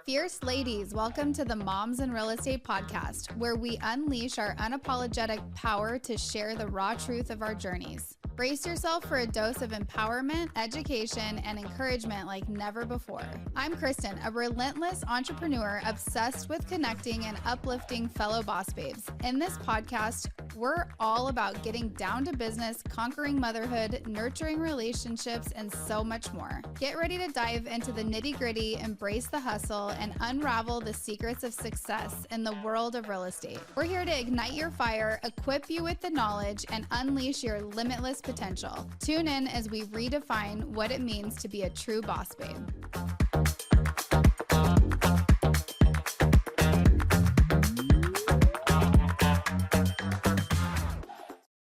Fierce ladies, welcome to the Moms in Real Estate podcast, where we unleash our unapologetic power to share the raw truth of our journeys. Brace yourself for a dose of empowerment, education, and encouragement like never before. I'm Kristen, a relentless entrepreneur obsessed with connecting and uplifting fellow boss babes. In this podcast, we're all about getting down to business, conquering motherhood, nurturing relationships, and so much more. Get ready to dive into the nitty-gritty, embrace the hustle, and unravel the secrets of success in the world of real estate. We're here to ignite your fire, equip you with the knowledge, and unleash your limitless potential. Tune in as we redefine what it means to be a true boss babe.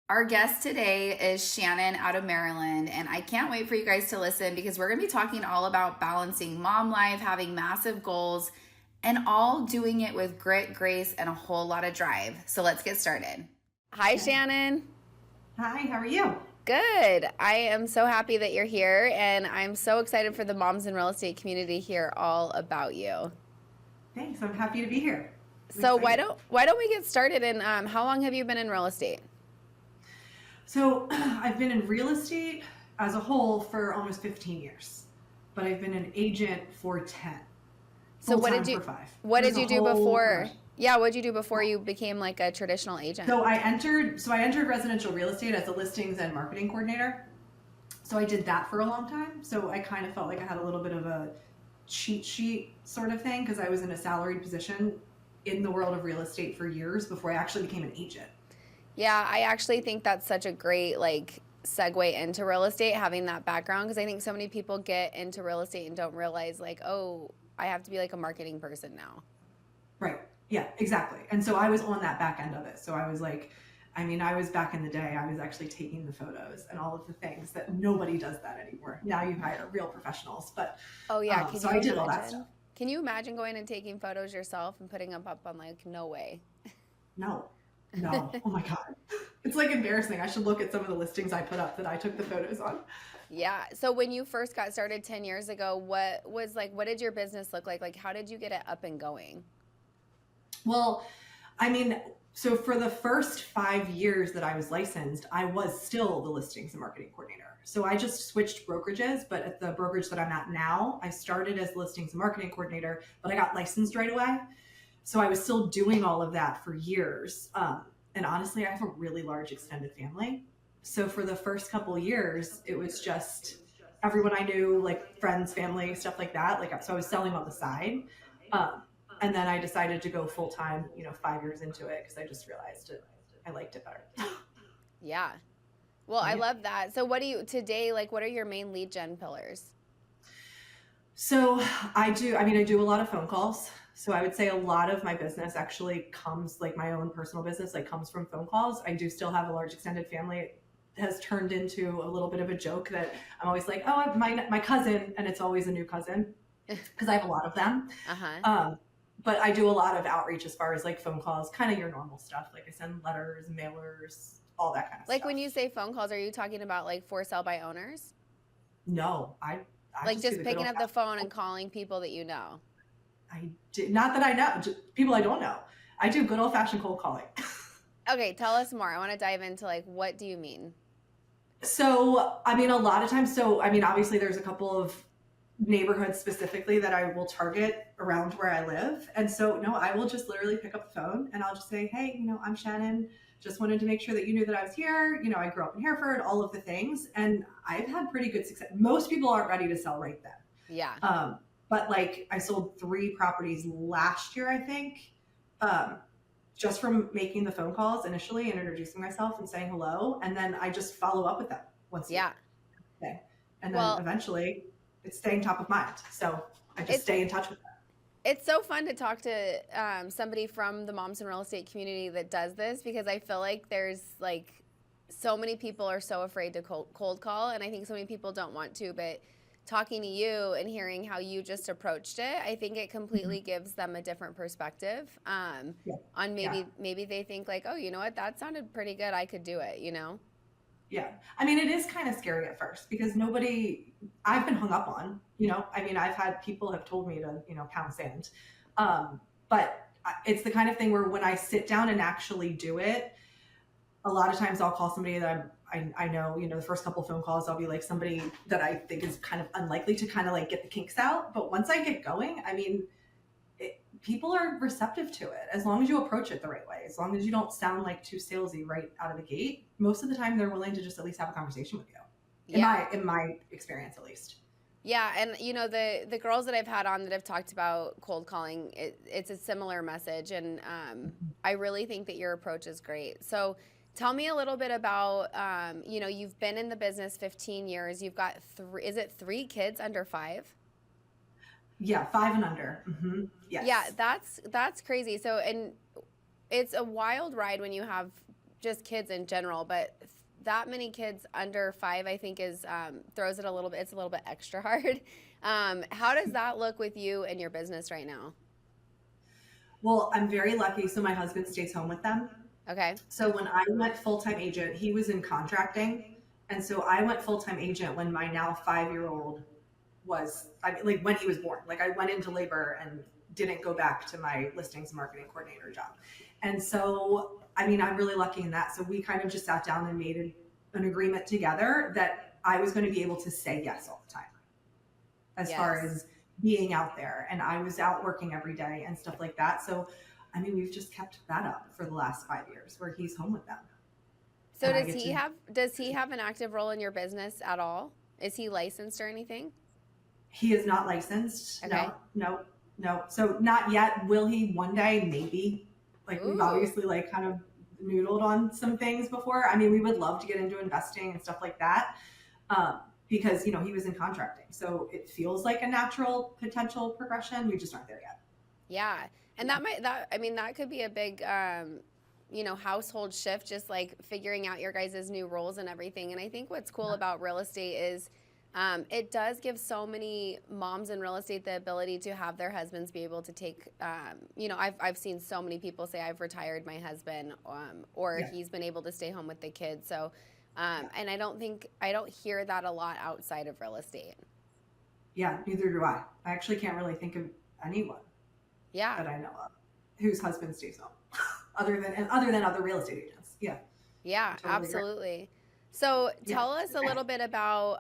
Our guest today is Shannon out of Maryland, and I can't wait for you guys to listen because we're going to be talking all about balancing mom life, having massive goals, and all doing it with grit, grace, and a whole lot of drive. So let's get started. Hi, Shannon. Hi, how are you? Good. I am so happy that you're here, and I'm so excited for the Moms in Real Estate community to hear all about you. Thanks. I'm happy to be here. So why don't we get started? And how long have you been in real estate? So I've been in real estate as a whole for almost 15 years, but I've been an agent for 10. So what did you do before? Rush. Yeah, what did you do before you became like a traditional agent? So I entered residential real estate as a listings and marketing coordinator. So I did that for a long time. So I kind of felt like I had a little bit of a cheat sheet sort of thing because I was in a salaried position in the world of real estate for years before I actually became an agent. Yeah, I actually think that's such a great segue into real estate, having that background, because I think so many people get into real estate and don't realize oh, I have to be like a marketing person now. Right. Yeah, exactly. And so I was on that back end of it. So I was I was back in the day, I was actually taking the photos and all of the things that nobody does that anymore. Now you hire real professionals, but oh yeah, so I did all that stuff. Can you imagine going and taking photos yourself and putting them up on no way? No. Oh my God. It's embarrassing. I should look at some of the listings I put up that I took the photos on. Yeah. So when you first got started 10 years ago, what did your business look like? How did you get it up and going? Well, so for the first 5 years that I was licensed, I was still the listings and marketing coordinator. So I just switched brokerages, but at the brokerage that I'm at now, I started as listings and marketing coordinator, but I got licensed right away. So I was still doing all of that for years. And honestly, I have a really large extended family. So for the first couple of years, it was just everyone I knew, friends, family, stuff like that. So I was selling on the side. And then I decided to go full time, 5 years into it because I just realized I liked it better. Yeah. Well, yeah. I love that. So what are your main lead gen pillars? So I do a lot of phone calls. So I would say a lot of my business actually comes, my own personal business, comes from phone calls. I do still have a large extended family. It has turned into a little bit of a joke that I'm always my cousin, and it's always a new cousin because I have a lot of them. Uh-huh. But I do a lot of outreach as far as phone calls, kind of your normal stuff. I send letters, mailers, all that kind of stuff. When you say phone calls, are you talking about for sale by owners? No, I just picking up the phone and calling people that you know. I did not that I know, just people I don't know. I do good old fashioned cold calling. Okay, tell us more. I want to dive into what do you mean? So, a lot of times, obviously there's a couple of neighborhoods specifically that I will target around where I live. And so, no, I will just literally pick up the phone and I'll just say, hey, I'm Shannon. Just wanted to make sure that you knew that I was here. I grew up in Hereford, all of the things. And I've had pretty good success. Most people aren't ready to sell right then. Yeah. But I sold 3 properties last year, I think, just from making the phone calls initially and introducing myself and saying hello. And then I just follow up with them once a week. Okay. And then eventually it's staying top of mind. So I just stay in touch with them. It's so fun to talk to somebody from the Moms in Real Estate community that does this, because I feel like there's so many people are so afraid to cold call. And I think so many people don't want to, but talking to you and hearing how you just approached it, I think it completely gives them a different perspective on maybe they think oh, you know what, that sounded pretty good. I could do it, Yeah. I mean, it is kind of scary at first because I've been hung up on, I mean, I've had people have told me to, pound sand. But it's the kind of thing where when I sit down and actually do it, a lot of times I'll call somebody that I know, the first couple of phone calls, I'll be like somebody that I think is kind of unlikely to kind of like get the kinks out. But once I get going, I mean, people are receptive to it as long as you approach it the right way, as long as you don't sound like too salesy right out of the gate. Most of the time they're willing to just at least have a conversation with you. Yeah. In my experience, at least. Yeah, and the girls that I've had on that have talked about cold calling, it's a similar message, and I really think that your approach is great. So tell me a little bit about you've been in the business 15 years. You've got three kids under 5? Yeah, 5 and under. Mm-hmm. Yes. Yeah, that's crazy. So, and it's a wild ride when you have just kids in general, but that many kids under 5, I think, is throws it a little bit. It's a little bit extra hard. How does that look with you and your business right now? Well, I'm very lucky. So my husband stays home with them. Okay. So when I went full-time agent, he was in contracting. And so I went full-time agent when my now 5-year-old was, like when he was born. Like I went into labor and didn't go back to my listings marketing coordinator job. And so, I mean, I'm really lucky in that. So we kind of just sat down and made an agreement together that I was going to be able to say yes all the time as far as being out there. And I was out working every day and stuff like that. So, I mean, we've just kept that up for the last 5 years where he's home with them. So does he have an active role in your business at all? Is he licensed or anything? He is not licensed. Okay. No. So not yet. Will he one day? Maybe. Like We've obviously like kind of noodled on some things before. I mean, we would love to get into investing and stuff like that. Because, he was in contracting. So it feels like a natural potential progression. We just aren't there yet. Yeah. And that could be a big, household shift, just like figuring out your guys' new roles and everything. And I think what's cool about real estate is it does give so many moms in real estate the ability to have their husbands be able to take, I've seen so many people say I've retired my husband, or he's been able to stay home with the kids. So, and I don't hear that a lot outside of real estate. Yeah, neither do I. I actually can't really think of anyone that I know of whose husband stays home other than other real estate agents. Yeah. Yeah, totally absolutely. Agree. So tell us a little bit about,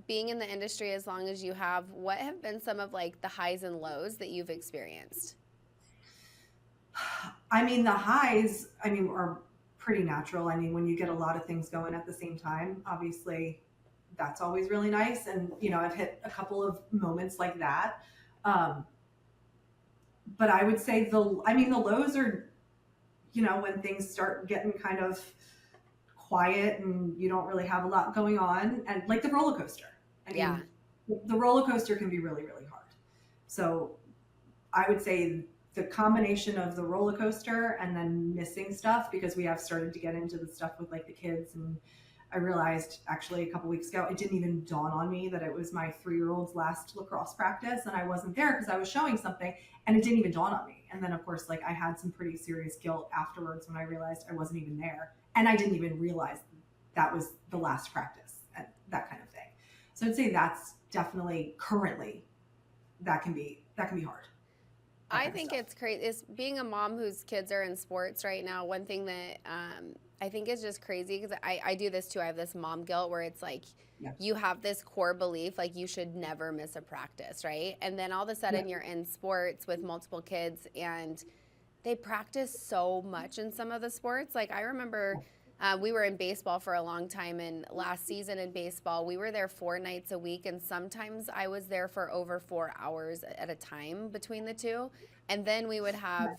being in the industry as long as you have. What have been some of like the highs and lows that you've experienced? I mean, the highs, are pretty natural. I mean, when you get a lot of things going at the same time, obviously that's always really nice. And, I've hit a couple of moments like that. But I would say the lows are, when things start getting kind of quiet and you don't really have a lot going on, and like the roller coaster. The roller coaster can be really, really hard. So I would say the combination of the roller coaster and then missing stuff, because we have started to get into the stuff with like the kids. And I realized actually a couple weeks ago, it didn't even dawn on me that it was my 3-year-old's last lacrosse practice and I wasn't there because I was showing something, and it didn't even dawn on me. And then of course, like I had some pretty serious guilt afterwards when I realized I wasn't even there. And I didn't even realize that was the last practice and that kind of thing. So I'd say that's definitely currently, that can be hard. I think it's crazy. It's being a mom whose kids are in sports right now. One thing that I think is just crazy, because I do this too. I have this mom guilt where it's like you have this core belief like you should never miss a practice, right? And then all of a sudden you're in sports with multiple kids and they practice so much in some of the sports. Like I remember we were in baseball for a long time, and last season in baseball, we were there 4 nights a week, and sometimes I was there for over 4 hours at a time between the two. And then we would have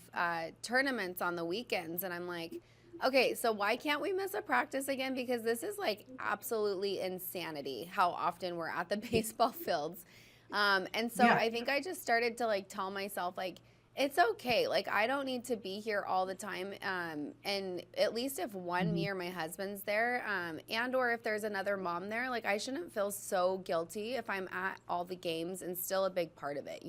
tournaments on the weekends, and I'm like, okay, so why can't we miss a practice again? Because this is like absolutely insanity how often we're at the baseball fields. And so I think I just started to like tell myself like, it's okay. Like, I don't need to be here all the time. And at least if me or my husband's there, and or if there's another mom there, like I shouldn't feel so guilty if I'm at all the games and still a big part of it,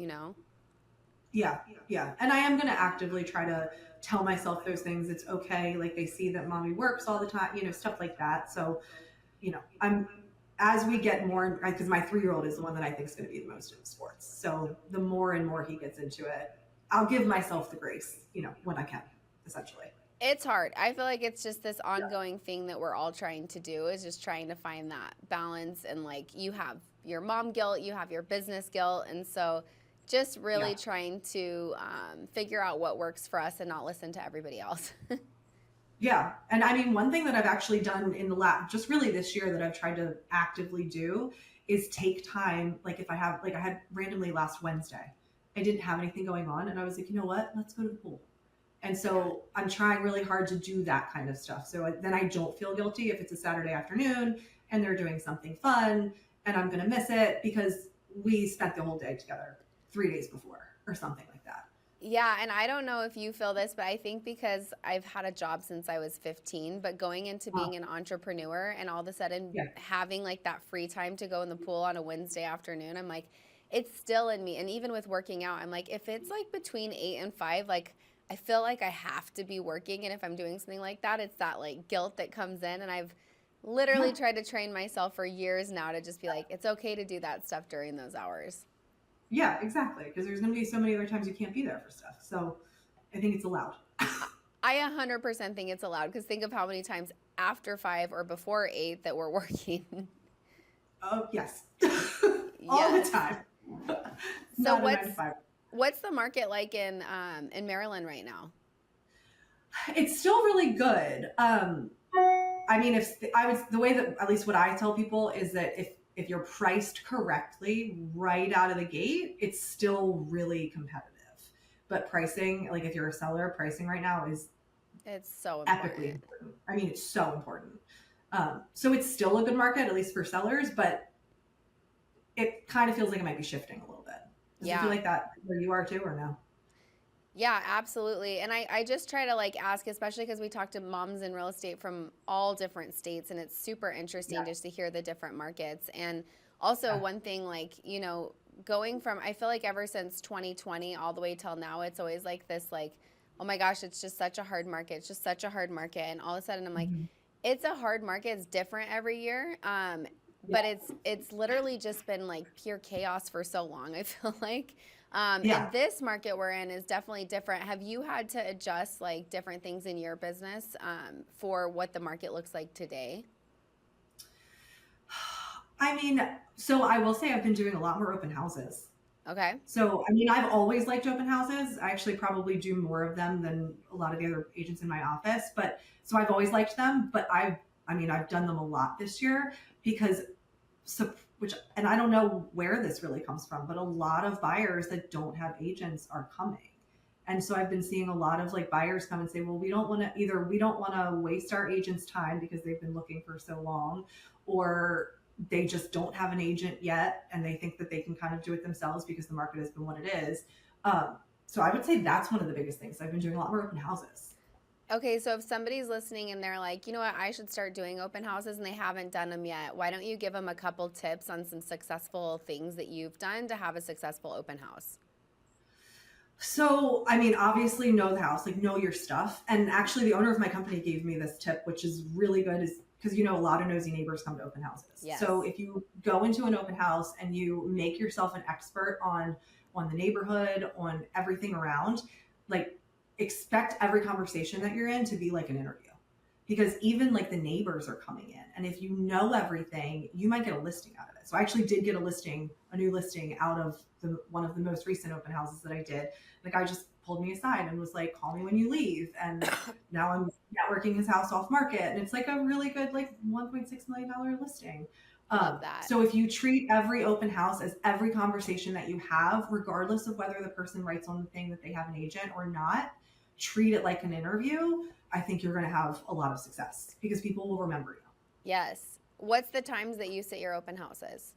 Yeah. Yeah. And I am going to actively try to tell myself those things. It's okay. Like they see that mommy works all the time, stuff like that. So, as we get more, because my 3-year-old is the one that I think is going to be the most into sports. So the more and more he gets into it, I'll give myself the grace, when I can, essentially. It's hard. I feel like it's just this ongoing thing that we're all trying to do, is just trying to find that balance. And like, you have your mom guilt, you have your business guilt. And so just really trying to figure out what works for us and not listen to everybody else. Yeah. And I mean, one thing that I've actually done in the lab, just really this year, that I've tried to actively do is take time. Like if I had randomly last Wednesday, I didn't have anything going on. And I was like, you know what, let's go to the pool. And so I'm trying really hard to do that kind of stuff. So then I don't feel guilty if it's a Saturday afternoon and they're doing something fun and I'm going to miss it because we spent the whole day together 3 days before or something like that. Yeah, and I don't know if you feel this, but I think because I've had a job since I was 15, but going into being an entrepreneur and all of a sudden having like that free time to go in the pool on a Wednesday afternoon, I'm like, it's still in me. And even with working out, I'm like, if it's like between 8 and 5, like I feel like I have to be working. And if I'm doing something like that, it's that like guilt that comes in. And I've literally tried to train myself for years now to just be like, it's okay to do that stuff during those hours. Yeah, exactly. Because there's going to be so many other times you can't be there for stuff. So I think it's allowed. I 100% think it's allowed, because think of how many times after 5 or before 8 that we're working. Oh, yes. All the time. So what's the market like in Maryland right now? It's still really good. I mean, the way that, at least what I tell people is that if you're priced correctly right out of the gate, it's still really competitive. But pricing, like if you're a seller, pricing right now it's so epically important. I mean, it's so important. So it's still a good market, at least for sellers, but it kind of feels like it might be shifting a little bit. Does it feel like that where you are too, or no? Yeah, absolutely. And I just try to like ask, especially because we talk to moms in real estate from all different states, and it's super interesting just to hear the different markets. And also one thing, like, going from, I feel like ever since 2020 all the way till now, it's always like this, like, oh my gosh, it's just such a hard market. It's just such a hard market. And all of a sudden I'm like, it's a hard market. It's different every year. But it's literally just been like pure chaos for so long, I feel like. And this market we're in is definitely different. Have you had to adjust like different things in your business for what the market looks like today? I mean, so I will say I've been doing a lot more open houses. Okay. So, I mean, I've always liked open houses. I actually probably do more of them than a lot of the other agents in my office. But so I've always liked them, but I've done them a lot this year because and I don't know where this really comes from, but a lot of buyers that don't have agents are coming. And so I've been seeing a lot of like buyers come and say, well, we don't want to waste our agent's time because they've been looking for so long, or they just don't have an agent yet and they think that they can kind of do it themselves because the market has been what it is. So I would say that's one of the biggest things. I've been doing a lot more open houses. Okay, so if somebody's listening and they're like, you know what, I should start doing open houses and they haven't done them yet, why don't you give them a couple tips on some successful things that you've done to have a successful open house? So, I mean, obviously know the house, like know your stuff. And actually the owner of my company gave me this tip, which is really good, is because, a lot of nosy neighbors come to open houses. Yes. So if you go into an open house and you make yourself an expert on the neighborhood, on everything around, like expect every conversation that you're in to be like an interview, because even like the neighbors are coming in. And if you know everything, you might get a listing out of it. So I actually did get a new listing out of one of the most recent open houses that I did. The guy just pulled me aside and was like, call me when you leave. And now I'm networking his house off market. And it's like a really good, like $1.6 million listing. Love that. So if you treat every open house as every conversation that you have, regardless of whether the person writes on the thing that they have an agent or not, treat it like an interview, I think you're going to have a lot of success because people will remember you. Yes. What's the times that you sit your open houses?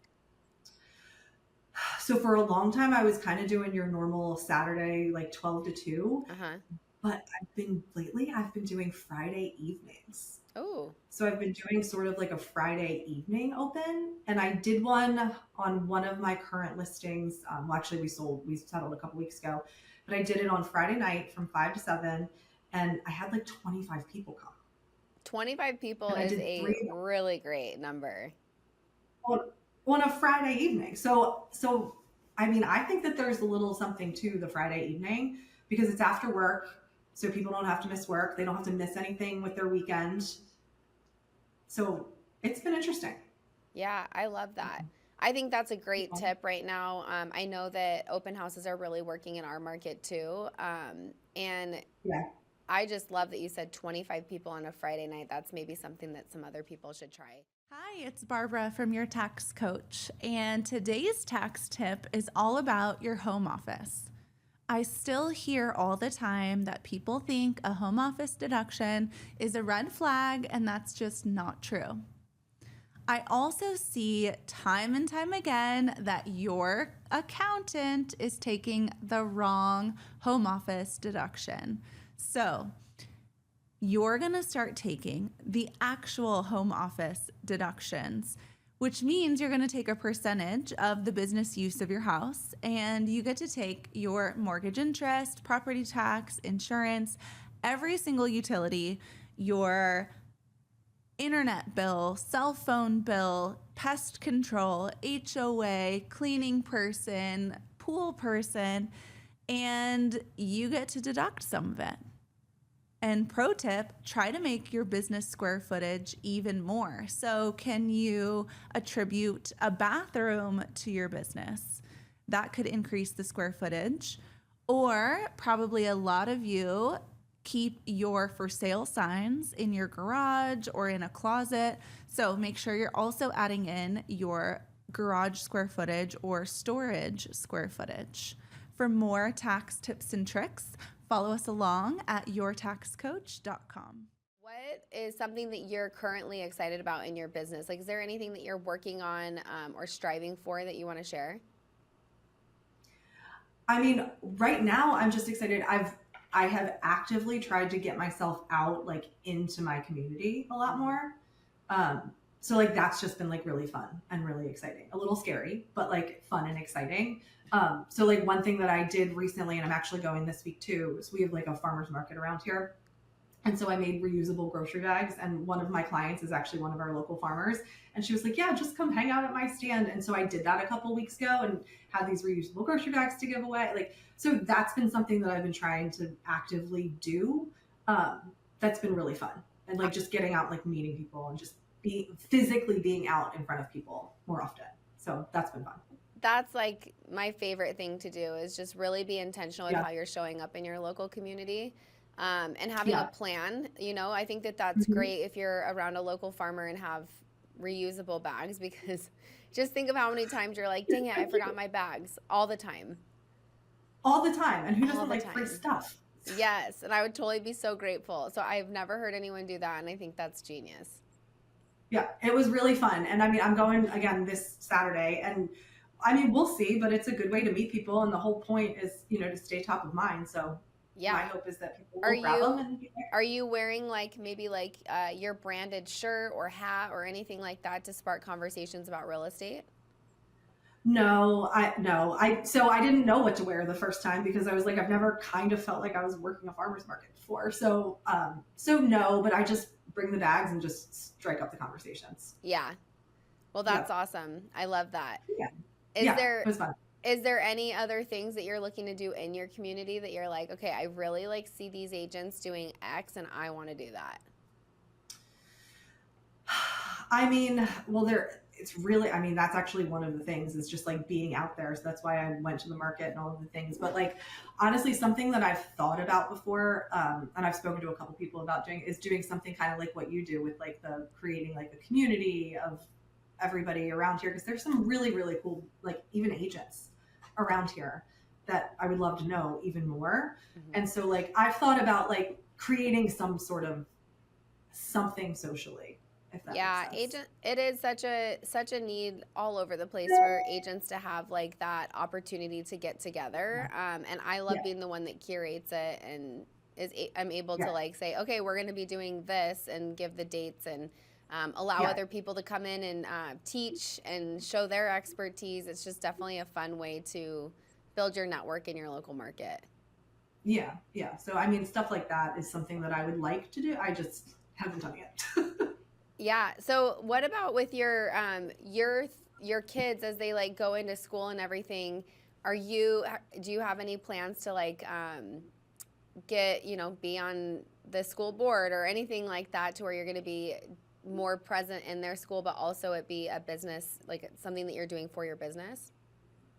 So for a long time, I was kind of doing your normal Saturday, like 12 to 2. but I've been doing Friday evenings. Oh, So I've been doing sort of like a Friday evening open, and I did one on one of my current listings. Well, actually, we settled a couple weeks ago, but I did it on Friday night from 5 to 7, and I had like 25 people come. 25 people And I is did a 3 really great number. on, on a Friday evening. So I mean, I think that there's a little something to the Friday evening because it's after work, so people don't have to miss work. They don't have to miss anything with their weekend. So it's been interesting. Yeah, I love that. I think that's a great tip right now. I know that open houses are really working in our market too. And Yeah. I just love that you said 25 people on a Friday night. That's maybe something that some other people should try. Hi, it's Barbara from Your Tax Coach, and today's tax tip is all about your home office. I still hear all the time that people think a home office deduction is a red flag, and that's just not true. I also see time and time again that your accountant is taking the wrong home office deduction. So, you're going to start taking the actual home office deductions, which means you're going to take a percentage of the business use of your house, and you get to take your mortgage interest, property tax, insurance, every single utility, your internet bill, cell phone bill, pest control, HOA, cleaning person, pool person, and you get to deduct some of it. And pro tip, try to make your business square footage even more. So can you attribute a bathroom to your business? That could increase the square footage. Or probably a lot of you keep your for sale signs in your garage or in a closet. So make sure you're also adding in your garage square footage or storage square footage. For more tax tips and tricks, follow us along at yourtaxcoach.com. What is something that you're currently excited about in your business? Like, is there anything that you're working on or striving for that you want to share? I mean, right now I'm just excited. I have actively tried to get myself out like into my community a lot more. So like that's just been like really fun and really exciting. A little scary, but like fun and exciting. So like one thing that I did recently, and I'm actually going this week too, is we have like a farmer's market around here. And so I made reusable grocery bags, and one of my clients is actually one of our local farmers. And she was like, yeah, just come hang out at my stand. And so I did that a couple weeks ago and had these reusable grocery bags to give away. Like, so that's been something that I've been trying to actively do. That's been really fun. And like just getting out, like meeting people and just physically being out in front of people more often. So that's been fun. That's like my favorite thing to do is just really be intentional with how you're showing up in your local community. And having a plan, you know, I think that that's great if you're around a local farmer and have reusable bags, because just think of how many times you're like, dang it, I forgot my bags all the time. All the time. And who doesn't like free stuff? Yes. And I would totally be so grateful. So I've never heard anyone do that. And I think that's genius. Yeah, it was really fun. And I mean, I'm going again this Saturday, and I mean, we'll see, but it's a good way to meet people. And the whole point is, you know, to stay top of mind. So my hope is that people will grab them and be there. Are you wearing like maybe like your branded shirt or hat or anything like that to spark conversations about real estate? No. So I didn't know what to wear the first time because I was like, I've never kind of felt like I was working a farmer's market before. So no, but I just bring the bags and just strike up the conversations. Yeah. Well, that's awesome. I love that. Yeah. It was fun. Is there any other things that you're looking to do in your community that you're like, okay, I really like see these agents doing X and I want to do that? I mean, well, it's really, I mean, that's actually one of the things is just like being out there. So that's why I went to the market and all of the things. But like, honestly, something that I've thought about before, and I've spoken to a couple people about doing something kind of like what you do with like the creating like a community of everybody around here. Because there's some really, really cool, like even agents around here that I would love to know even more. And so like, I've thought about like creating some sort of something socially. It is such a need all over the place for agents to have like that opportunity to get together. And I love being the one that curates it and I'm able to like say, okay, we're going to be doing this and give the dates and allow other people to come in and teach and show their expertise. It's just definitely a fun way to build your network in your local market. Yeah. So, I mean, stuff like that is something that I would like to do. I just haven't done it. Yeah. So what about with your kids as they like go into school and everything? Do you have any plans to like get, be on the school board or anything like that to where you're going to be more present in their school, but also it be a business, like something that you're doing for your business?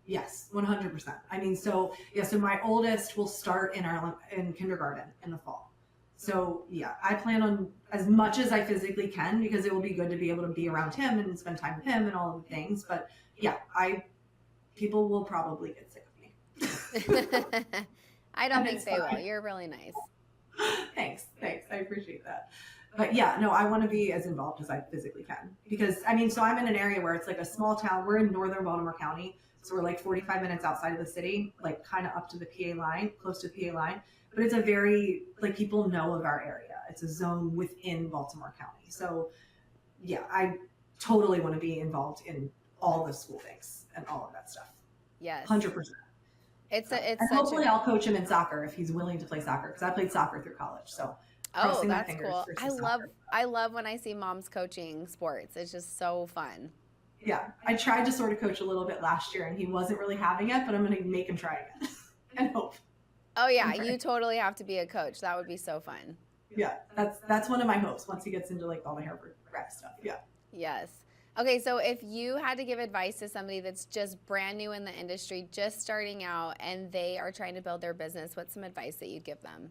Yes, 100%. I mean, so my oldest will start in kindergarten in the fall. So yeah, I plan on as much as I physically can, because it will be good to be able to be around him and spend time with him and all of the things. But yeah, people will probably get sick of me. I don't think they will. You're really nice. Thanks. I appreciate that. But yeah, no, I want to be as involved as I physically can, because I mean, so I'm in an area where it's like a small town. We're in northern Baltimore County. So we're like 45 minutes outside of the city, like kind of up to the PA line, close to the PA line. But it's a very, like, people know of our area. It's a zone within Baltimore County. So yeah, I totally want to be involved in all the school things and all of that stuff. Yes. 100%. And hopefully I'll coach him in soccer if he's willing to play soccer, because I played soccer through college. So that's cool. I love when I see moms coaching sports. It's just so fun. Yeah, I tried to sort of coach a little bit last year and he wasn't really having it, but I'm going to make him try again and hope. Oh yeah, you totally have to be a coach. That would be so fun. Yeah, that's one of my hopes once he gets into like all the hair grab stuff. Yeah. Yes. Okay, so if you had to give advice to somebody that's just brand new in the industry, just starting out, and they are trying to build their business, what's some advice that you'd give them?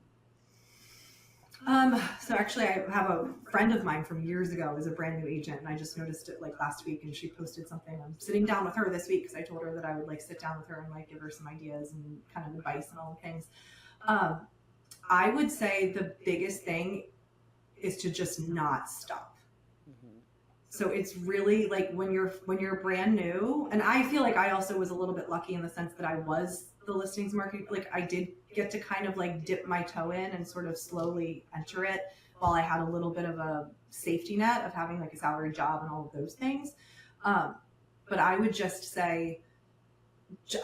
So actually I have a friend of mine from years ago is a brand new agent, and I just noticed it like last week, and she posted something. I'm sitting down with her this week because I told her that I would like sit down with her and like give her some ideas and kind of advice and all the things. I would say the biggest thing is to just not stop. Mm-hmm. So it's really like when you're brand new, and I feel like I also was a little bit lucky in the sense that I was the listings marketing, like I did get to kind of like dip my toe in and sort of slowly enter it while I had a little bit of a safety net of having like a salary job and all of those things. But I would just say,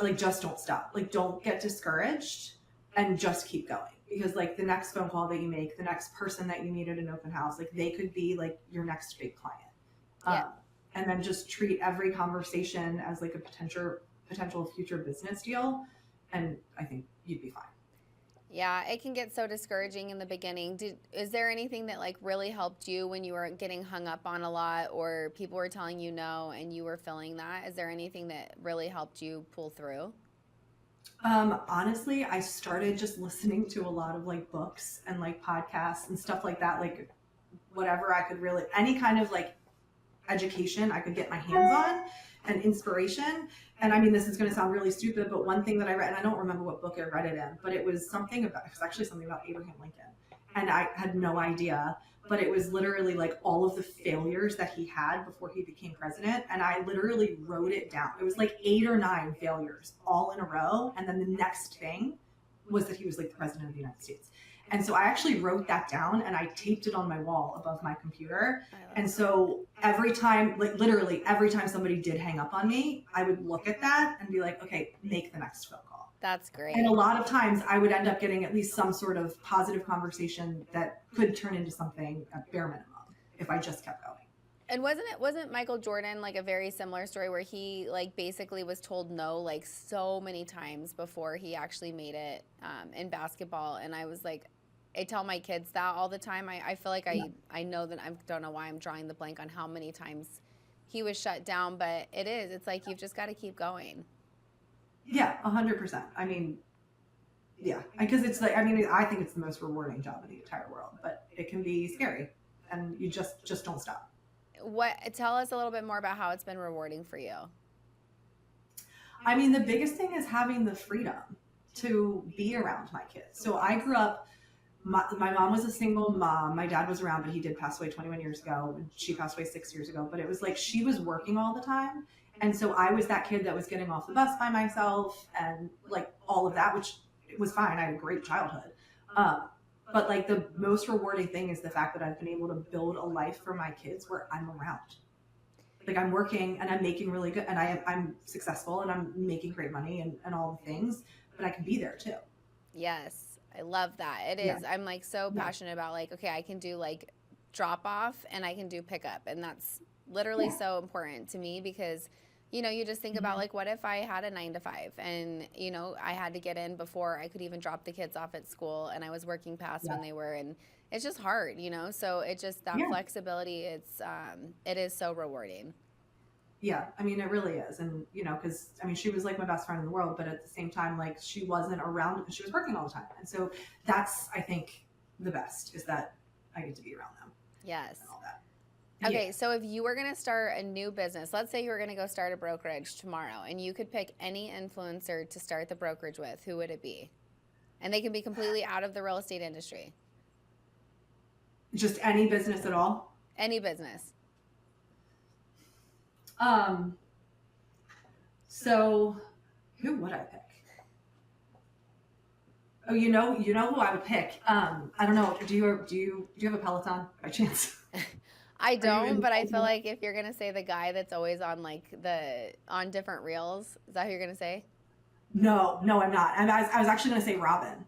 like, just don't stop. Like, don't get discouraged and just keep going, because like the next phone call that you make, the next person that you meet at an open house, like they could be like your next big client. And then just treat every conversation as like a potential future business deal. And I think you'd be fine. Yeah, it can get so discouraging in the beginning. Is there anything that like really helped you when you were getting hung up on a lot, or people were telling you no and you were feeling that? Is there anything that really helped you pull through? Honestly, I started just listening to a lot of like books and like podcasts and stuff like that, like whatever I could really, any kind of like education I could get my hands on and inspiration. And I mean, this is going to sound really stupid, but one thing that I read, and I don't remember what book I read it in, but it was actually something about Abraham Lincoln. And I had no idea, but it was literally like all of the failures that he had before he became president. And I literally wrote it down. It was like 8 or 9 failures all in a row. And then the next thing was that he was like the president of the United States. And so I actually wrote that down and I taped it on my wall above my computer. And so every time, like literally every time somebody did hang up on me, I would look at that and be like, okay, make the next phone call. That's great. And a lot of times I would end up getting at least some sort of positive conversation that could turn into something at bare minimum if I just kept going. And wasn't Michael Jordan like a very similar story where he like basically was told no like so many times before he actually made it in basketball? And I was like, I tell my kids that all the time. I feel like I know that I don't know why I'm drawing the blank on how many times he was shut down, but it's like you've just got to keep going. Yeah, 100%. I mean, yeah, because it's like, I mean, I think it's the most rewarding job in the entire world, but it can be scary, and you just don't stop. Tell us a little bit more about how it's been rewarding for you. I mean, the biggest thing is having the freedom to be around my kids. So I grew up, my mom was a single mom. My dad was around, but he did pass away 21 years ago. And she passed away 6 years ago. But it was like she was working all the time. And so I was that kid that was getting off the bus by myself and like all of that, which was fine. I had a great childhood. But like the most rewarding thing is the fact that I've been able to build a life for my kids where I'm around. Like I'm working and I'm making really good, and I'm successful and I'm making great money and all the things, but I can be there too. Yes, I love that. It is. I'm like so passionate about like, okay, I can do like drop off and I can do pickup. And that's literally so important to me because, you know, you just think about like, what if I had a 9 to 5 and, you know, I had to get in before I could even drop the kids off at school and I was working past when they were, and it's just hard, you know? So it just, that flexibility, it is so rewarding. Yeah, I mean, it really is. And, you know, because, I mean, she was like my best friend in the world, but at the same time, like she wasn't around because she was working all the time. And so that's, I think, the best is that I get to be around them. Yes. And all that. Okay, so if you were going to start a new business, let's say you were going to go start a brokerage tomorrow and you could pick any influencer to start the brokerage with, who would it be? And they can be completely out of the real estate industry. Just any business at all? Any business. So who would I pick? Oh, you know who I would pick. I don't know. Do you have a Peloton by chance? I don't, but I feel like if you're gonna say the guy that's always on like on different reels, is that who you're gonna say? No, I'm not. And I was actually gonna say Robin.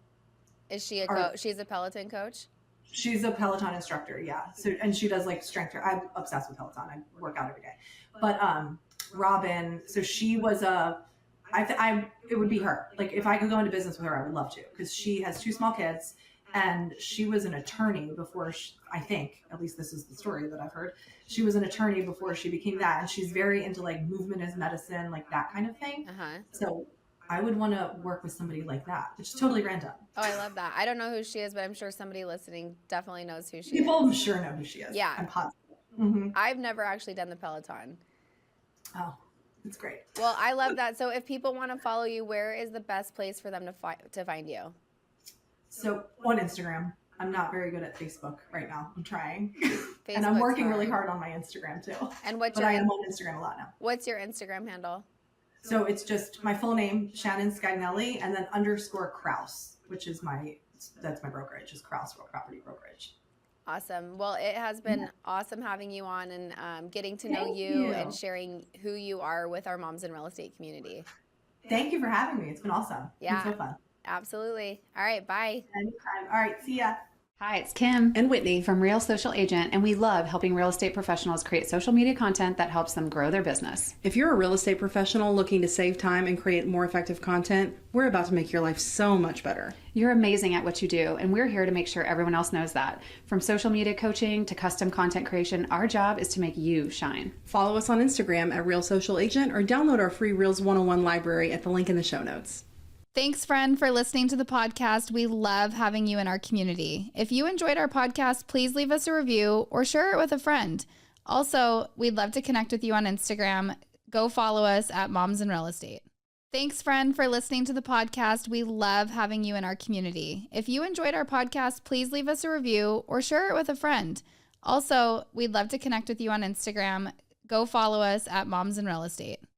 Is she she's a Peloton coach? She's a Peloton instructor, yeah. So and she does like strength. I'm obsessed with Peloton. I work out every day. But Robin, so she was it would be her. Like if I could go into business with her, I would love to, because she has 2 small kids. And she was an attorney before I think, at least this is the story that I've heard. She was an attorney before she became that. And she's very into like movement as medicine, like that kind of thing. So I would want to work with somebody like that. It's totally random. Oh, I love that. I don't know who she is, but I'm sure somebody listening definitely knows who she is. People I'm sure know who she is. Yeah. I'm positive. I've never actually done the Peloton. Oh, it's great. Well, I love that. So if people want to follow you, where is the best place for them to find you? So on Instagram. I'm not very good at Facebook right now. I'm trying. And I'm working really hard on my Instagram too. And I am on Instagram a lot now. What's your Instagram handle? So it's just my full name, Shannon Scagnelli, and then _Kraus, which is that's my brokerage, is Kraus Real Property Brokerage. Awesome. Well, it has been awesome having you on and getting to know you and sharing who you are with our Moms in Real Estate community. Thank you for having me. It's been awesome. Yeah. It's been so fun. Absolutely. All right. Bye. Anytime. All right. See ya. Hi, it's Kim and Whitney from Real Social Agent, and we love helping real estate professionals create social media content that helps them grow their business. If you're a real estate professional looking to save time and create more effective content, we're about to make your life so much better. You're amazing at what you do, and we're here to make sure everyone else knows that. From social media coaching to custom content creation, our job is to make you shine. Follow us on Instagram at Real Social Agent or download our free Reels 101 library at the link in the show notes. Thanks, friend, for listening to the podcast. We love having you in our community. If you enjoyed our podcast, please leave us a review or share it with a friend. Also, we'd love to connect with you on Instagram. Go follow us at Moms in Real Estate. Thanks, friend, for listening to the podcast. We love having you in our community. If you enjoyed our podcast, please leave us a review or share it with a friend. Also, we'd love to connect with you on Instagram. Go follow us at Moms in Real Estate.